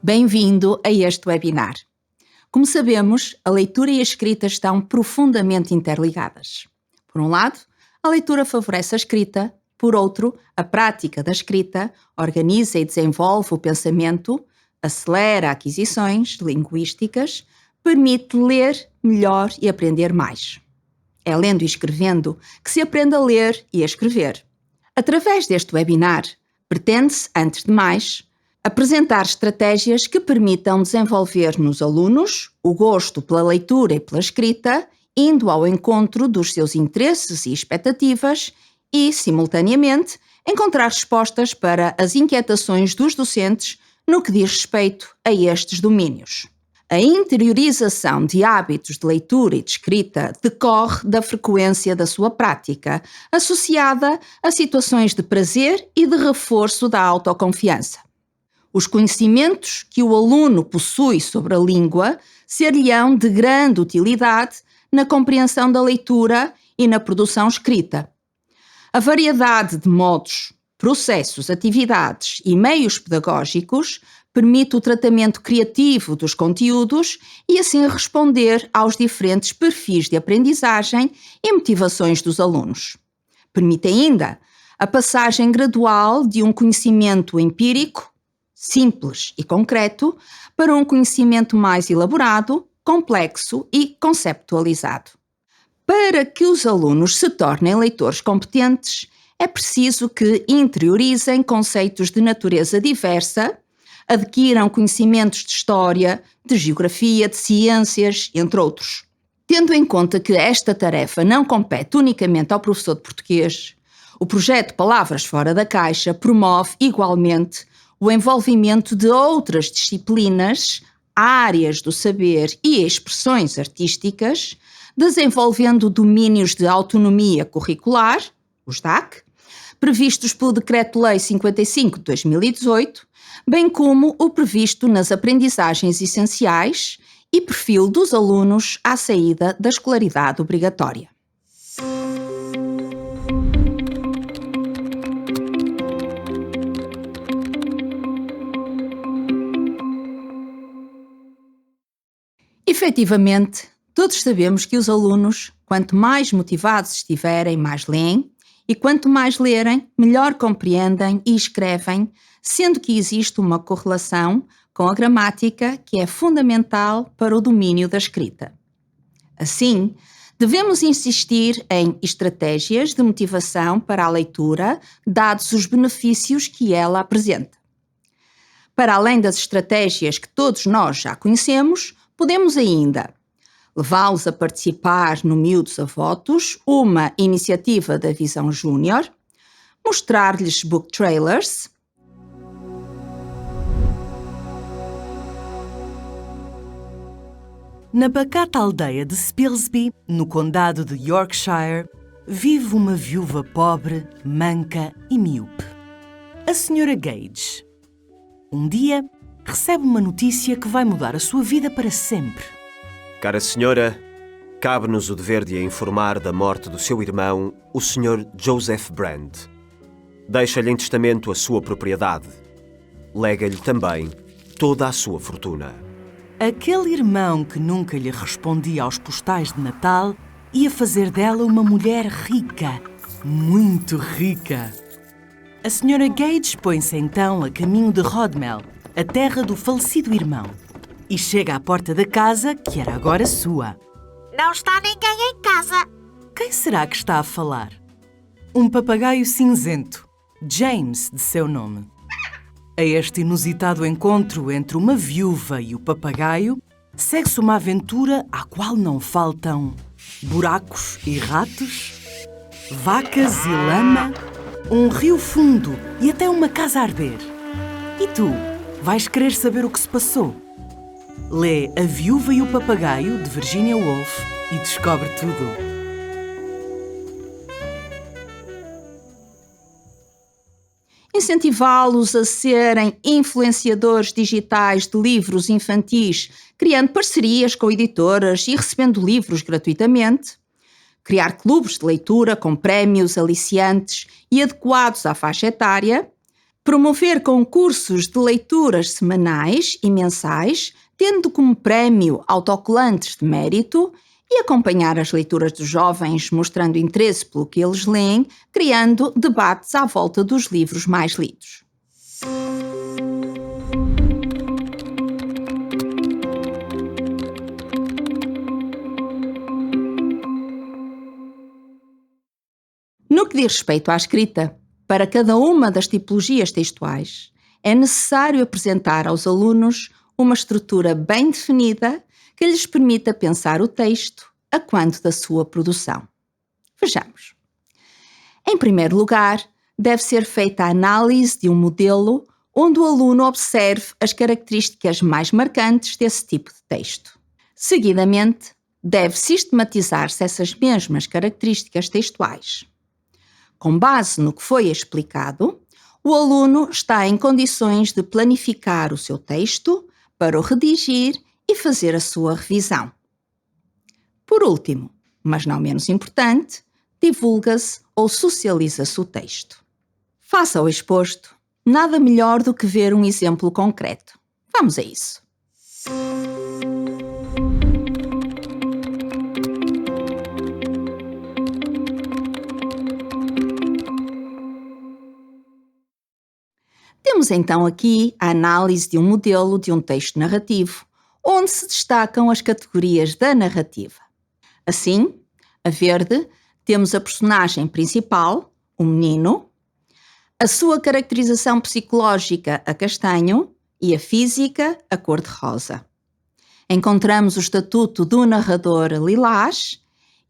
Bem-vindo a este webinar. Como sabemos, a leitura e a escrita estão profundamente interligadas. Por um lado, a leitura favorece a escrita, por outro, a prática da escrita organiza e desenvolve o pensamento, acelera aquisições linguísticas, permite ler melhor e aprender mais. É lendo e escrevendo que se aprende a ler e a escrever. Através deste webinar, pretende-se, antes de mais, apresentar estratégias que permitam desenvolver nos alunos o gosto pela leitura e pela escrita, indo ao encontro dos seus interesses e expectativas e, simultaneamente, encontrar respostas para as inquietações dos docentes no que diz respeito a estes domínios. A interiorização de hábitos de leitura e de escrita decorre da frequência da sua prática, associada a situações de prazer e de reforço da autoconfiança. Os conhecimentos que o aluno possui sobre a língua ser-lhe-ão de grande utilidade na compreensão da leitura e na produção escrita. A variedade de modos, processos, atividades e meios pedagógicos permite o tratamento criativo dos conteúdos e assim responder aos diferentes perfis de aprendizagem e motivações dos alunos. Permite ainda a passagem gradual de um conhecimento empírico, simples e concreto, para um conhecimento mais elaborado, complexo e conceptualizado. Para que os alunos se tornem leitores competentes, é preciso que interiorizem conceitos de natureza diversa, adquiram conhecimentos de história, de geografia, de ciências, entre outros. Tendo em conta que esta tarefa não compete unicamente ao professor de português, o projeto Palavras Fora da Caixa promove igualmente o envolvimento de outras disciplinas, áreas do saber e expressões artísticas, desenvolvendo domínios de autonomia curricular, os DAC, previstos pelo Decreto-Lei 55 de 2018, bem como o previsto nas aprendizagens essenciais e perfil dos alunos à saída da escolaridade obrigatória. Efetivamente, todos sabemos que os alunos, quanto mais motivados estiverem, mais leem, e quanto mais lerem, melhor compreendem e escrevem, sendo que existe uma correlação com a gramática que é fundamental para o domínio da escrita. Assim, devemos insistir em estratégias de motivação para a leitura, dados os benefícios que ela apresenta. Para além das estratégias que todos nós já conhecemos, podemos ainda levá-los a participar no Miúdos a Votos, uma iniciativa da Visão Júnior, mostrar-lhes book trailers, na pacata aldeia de Spilsby, no condado de Yorkshire, vive uma viúva pobre, manca e míope. A Sra. Gage. Um dia, recebe uma notícia que vai mudar a sua vida para sempre. Cara senhora, cabe-nos o dever de a informar da morte do seu irmão, o Sr. Joseph Brand. Deixa-lhe em testamento a sua propriedade. Lega-lhe também toda a sua fortuna. Aquele irmão que nunca lhe respondia aos postais de Natal ia fazer dela uma mulher rica, muito rica. A Sra. Gage põe-se então a caminho de Rodmell, a terra do falecido irmão, e chega à porta da casa que era agora sua. Não está ninguém em casa. Quem será que está a falar? Um papagaio cinzento, James, de seu nome. A este inusitado encontro entre uma viúva e o papagaio, segue-se uma aventura à qual não faltam buracos e ratos, vacas e lama, um rio fundo e até uma casa a arder. E tu, vais querer saber o que se passou? Lê A Viúva e o Papagaio, de Virginia Woolf, e descobre tudo. Incentivá-los a serem influenciadores digitais de livros infantis, criando parcerias com editoras e recebendo livros gratuitamente. Criar clubes de leitura com prémios aliciantes e adequados à faixa etária. Promover concursos de leituras semanais e mensais, tendo como prémio autocolantes de mérito, e acompanhar as leituras dos jovens, mostrando interesse pelo que eles leem, criando debates à volta dos livros mais lidos. No que diz respeito à escrita, para cada uma das tipologias textuais, é necessário apresentar aos alunos uma estrutura bem definida que lhes permita pensar o texto a quanto da sua produção. Vejamos. Em primeiro lugar, deve ser feita a análise de um modelo onde o aluno observe as características mais marcantes desse tipo de texto. Seguidamente, deve sistematizar-se essas mesmas características textuais. Com base no que foi explicado, o aluno está em condições de planificar o seu texto para o redigir e fazer a sua revisão. Por último, mas não menos importante, divulga-se ou socializa-se o texto. Face ao exposto, nada melhor do que ver um exemplo concreto. Vamos a isso. Temos então aqui a análise de um modelo de um texto narrativo, onde se destacam as categorias da narrativa. Assim, a verde, temos a personagem principal, o menino, a sua caracterização psicológica, a castanho, e a física, a cor-de-rosa. Encontramos o estatuto do narrador, lilás,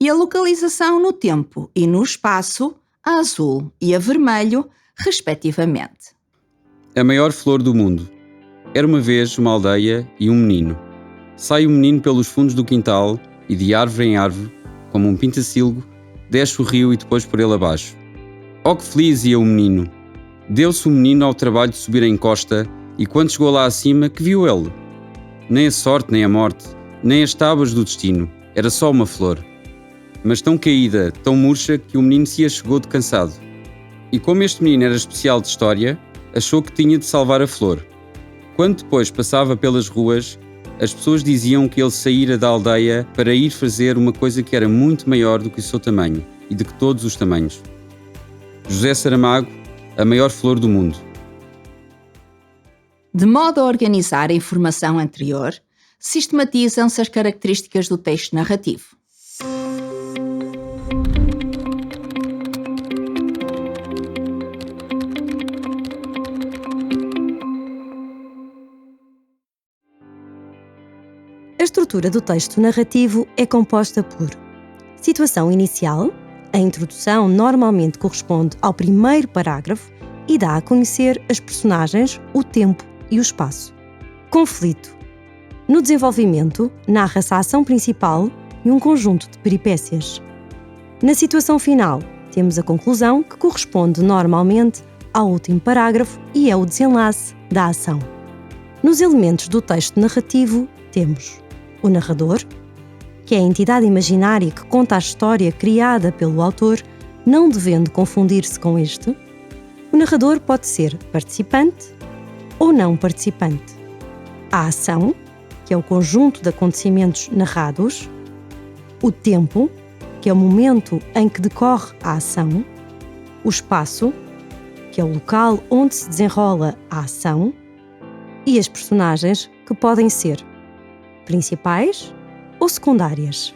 e a localização no tempo e no espaço, a azul e a vermelho, respectivamente. A maior flor do mundo. Era uma vez uma aldeia e um menino. Sai o menino pelos fundos do quintal e de árvore em árvore, como um pintacilgo, desce o rio e depois por ele abaixo. Oh, que feliz ia o menino! Deu-se o menino ao trabalho de subir a encosta e quando chegou lá acima, que viu ele? Nem a sorte, nem a morte, nem as tábuas do destino. Era só uma flor. Mas tão caída, tão murcha, que o menino se achegou de cansado. E como este menino era especial de história, achou que tinha de salvar a flor. Quando depois passava pelas ruas, as pessoas diziam que ele saíra da aldeia para ir fazer uma coisa que era muito maior do que o seu tamanho e de que todos os tamanhos. José Saramago, a maior flor do mundo. De modo a organizar a informação anterior, sistematizam-se as características do texto narrativo. A estrutura do texto narrativo é composta por situação inicial. A introdução normalmente corresponde ao primeiro parágrafo e dá a conhecer as personagens, o tempo e o espaço. Conflito. No desenvolvimento, narra-se a ação principal e um conjunto de peripécias. Na situação final, temos a conclusão, que corresponde normalmente ao último parágrafo e é o desenlace da ação. Nos elementos do texto narrativo, temos o narrador, que é a entidade imaginária que conta a história criada pelo autor, não devendo confundir-se com este. O narrador pode ser participante ou não participante. A ação, que é o conjunto de acontecimentos narrados. O tempo, que é o momento em que decorre a ação. O espaço, que é o local onde se desenrola a ação. E as personagens, que podem ser principais ou secundárias.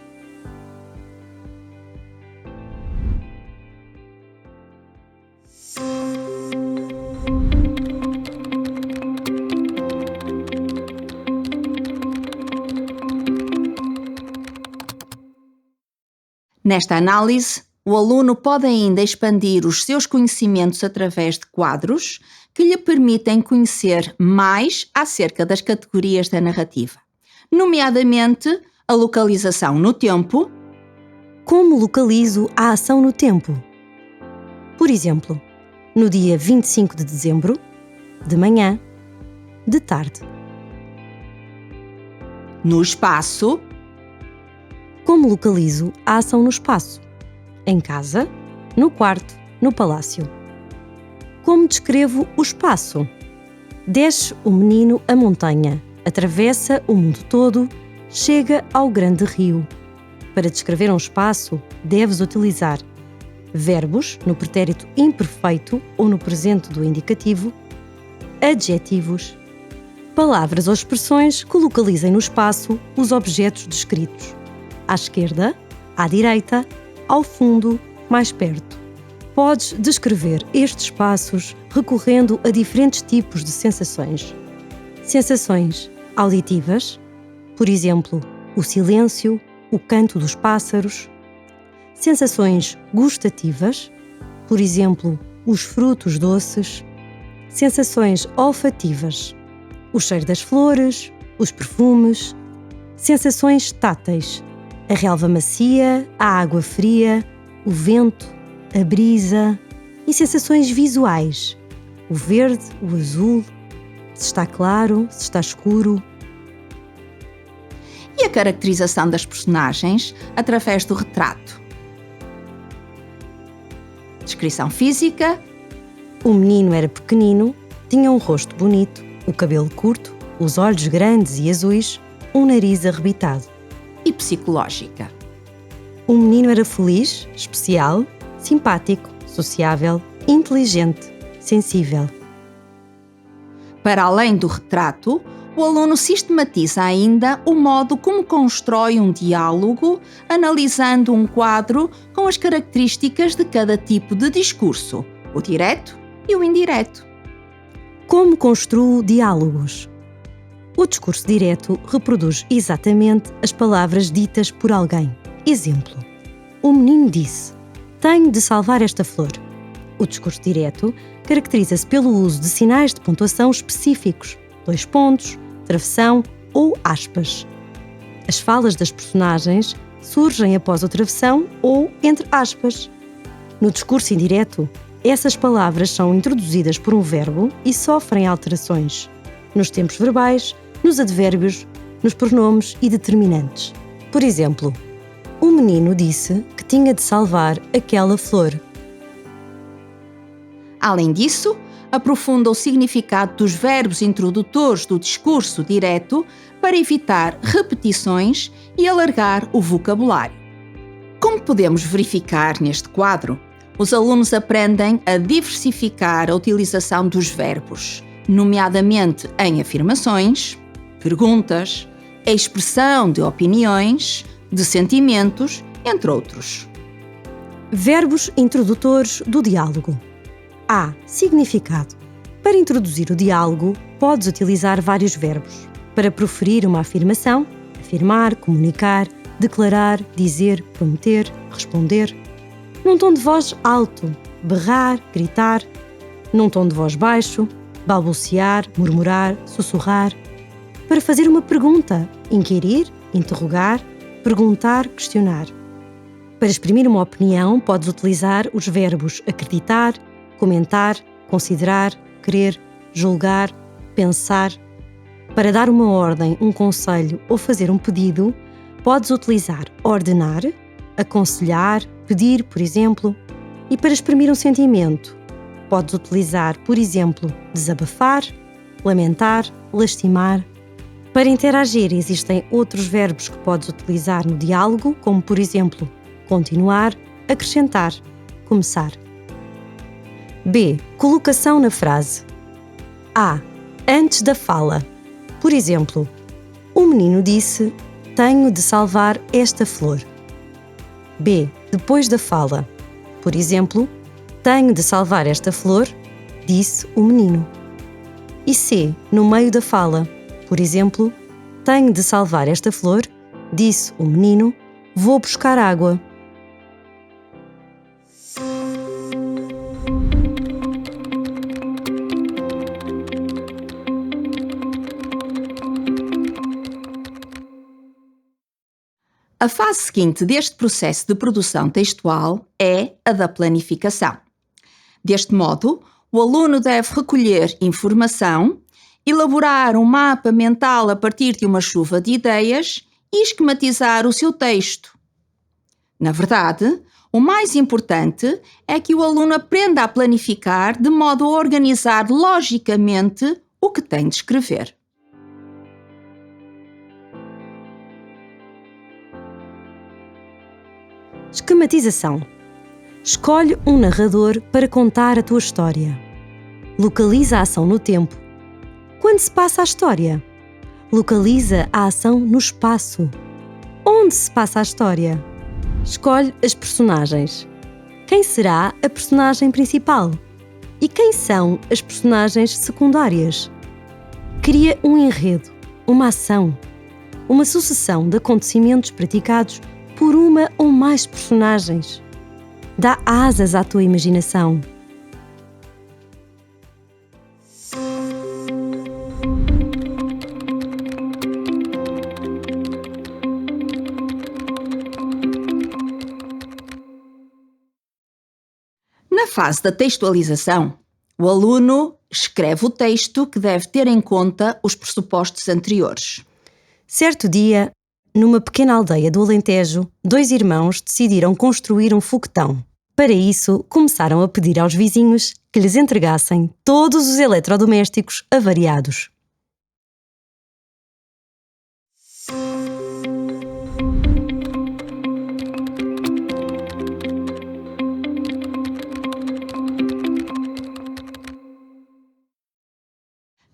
Nesta análise, o aluno pode ainda expandir os seus conhecimentos através de quadros que lhe permitem conhecer mais acerca das categorias da narrativa, nomeadamente a localização no tempo. Como localizo a ação no tempo? Por exemplo, no dia 25 de dezembro, de manhã, de tarde. No espaço. Como localizo a ação no espaço? Em casa, no quarto, no palácio. Como descrevo o espaço? Desce o menino a montanha, atravessa o mundo todo, chega ao grande rio. Para descrever um espaço, deves utilizar verbos no pretérito imperfeito ou no presente do indicativo, adjetivos, palavras ou expressões que localizem no espaço os objetos descritos. À esquerda, à direita, ao fundo, mais perto. Podes descrever estes espaços recorrendo a diferentes tipos de sensações. Sensações auditivas, por exemplo, o silêncio, o canto dos pássaros. Sensações gustativas, por exemplo, os frutos doces. Sensações olfativas, o cheiro das flores, os perfumes. Sensações táteis, a relva macia, a água fria, o vento, a brisa. E sensações visuais, o verde, o azul, se está claro, se está escuro. E a caracterização das personagens através do retrato. Descrição física. O menino era pequenino, tinha um rosto bonito, o cabelo curto, os olhos grandes e azuis, um nariz arrebitado. E psicológica. O menino era feliz, especial, simpático, sociável, inteligente, sensível. Para além do retrato, o aluno sistematiza ainda o modo como constrói um diálogo, analisando um quadro com as características de cada tipo de discurso, o direto e o indireto. Como construo diálogos? O discurso direto reproduz exatamente as palavras ditas por alguém. Exemplo: o menino disse: "Tenho de salvar esta flor." O discurso direto caracteriza-se pelo uso de sinais de pontuação específicos, 2 pontos, travessão ou aspas. As falas das personagens surgem após a travessão ou entre aspas. No discurso indireto, essas palavras são introduzidas por um verbo e sofrem alterações nos tempos verbais, nos advérbios, nos pronomes e determinantes. Por exemplo, o menino disse que tinha de salvar aquela flor. Além disso, aprofunda o significado dos verbos introdutores do discurso direto para evitar repetições e alargar o vocabulário. Como podemos verificar neste quadro, os alunos aprendem a diversificar a utilização dos verbos, nomeadamente em afirmações, perguntas, expressão de opiniões, de sentimentos, entre outros. Verbos introdutores do diálogo. A. Significado. Para introduzir o diálogo, podes utilizar vários verbos. Para proferir uma afirmação, afirmar, comunicar, declarar, dizer, prometer, responder. Num tom de voz alto, berrar, gritar. Num tom de voz baixo, balbuciar, murmurar, sussurrar. Para fazer uma pergunta, inquirir, interrogar, perguntar, questionar. Para exprimir uma opinião, podes utilizar os verbos acreditar, comentar, considerar, querer, julgar, pensar. Para dar uma ordem, um conselho ou fazer um pedido, podes utilizar ordenar, aconselhar, pedir, por exemplo. E para exprimir um sentimento, podes utilizar, por exemplo, desabafar, lamentar, lastimar. Para interagir, existem outros verbos que podes utilizar no diálogo, como, por exemplo, continuar, acrescentar, começar. B. Colocação na frase. A. Antes da fala. Por exemplo, o menino disse: "Tenho de salvar esta flor." B. Depois da fala. Por exemplo, "Tenho de salvar esta flor", disse o menino. E C. No meio da fala. Por exemplo, "Tenho de salvar esta flor", disse o menino, "Vou buscar água." A fase seguinte deste processo de produção textual é a da planificação. Deste modo, o aluno deve recolher informação, elaborar um mapa mental a partir de uma chuva de ideias e esquematizar o seu texto. Na verdade, O mais importante é que o aluno aprenda a planificar de modo a organizar logicamente o que tem de escrever. Esquematização. Escolhe um narrador para contar a tua história. Localiza a ação no tempo. Quando se passa a história? Localiza a ação no espaço. Onde se passa a história? Escolhe as personagens. Quem será a personagem principal? E quem são as personagens secundárias? Cria um enredo, uma ação, uma sucessão de acontecimentos praticados por uma ou mais personagens. Dá asas à tua imaginação. Na fase da textualização, o aluno escreve o texto que deve ter em conta os pressupostos anteriores. Certo dia, numa pequena aldeia do Alentejo, 2 irmãos decidiram construir um foguetão. Para isso, começaram a pedir aos vizinhos que lhes entregassem todos os eletrodomésticos avariados.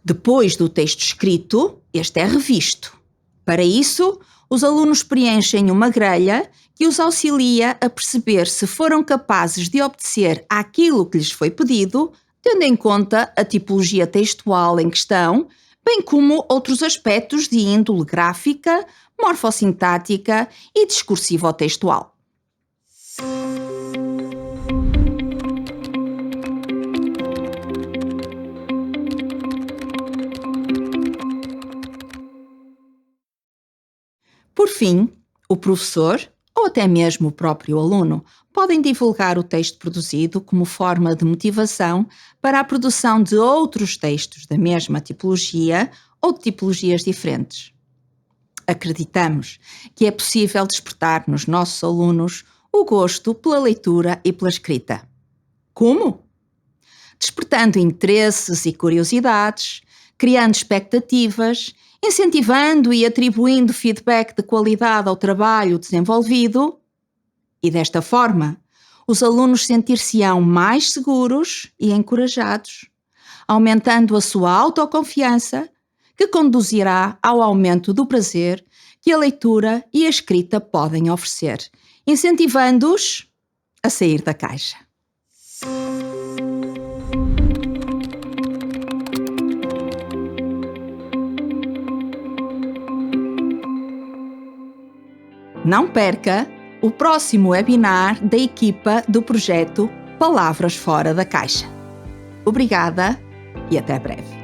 Depois do texto escrito, este é revisto. Para isso, os alunos preenchem uma grelha que os auxilia a perceber se foram capazes de obedecer àquilo que lhes foi pedido, tendo em conta a tipologia textual em questão, bem como outros aspectos de índole gráfica, morfossintática e discursivo-textual. Por fim, o professor, ou até mesmo o próprio aluno, podem divulgar o texto produzido como forma de motivação para a produção de outros textos da mesma tipologia ou de tipologias diferentes. Acreditamos que é possível despertar nos nossos alunos o gosto pela leitura e pela escrita. Como? Despertando interesses e curiosidades, criando expectativas, incentivando e atribuindo feedback de qualidade ao trabalho desenvolvido e, desta forma, os alunos sentir-se-ão mais seguros e encorajados, aumentando a sua autoconfiança, que conduzirá ao aumento do prazer que a leitura e a escrita podem oferecer, incentivando-os a sair da caixa. Não perca o próximo webinar da equipa do projeto Palavras Fora da Caixa. Obrigada e até breve.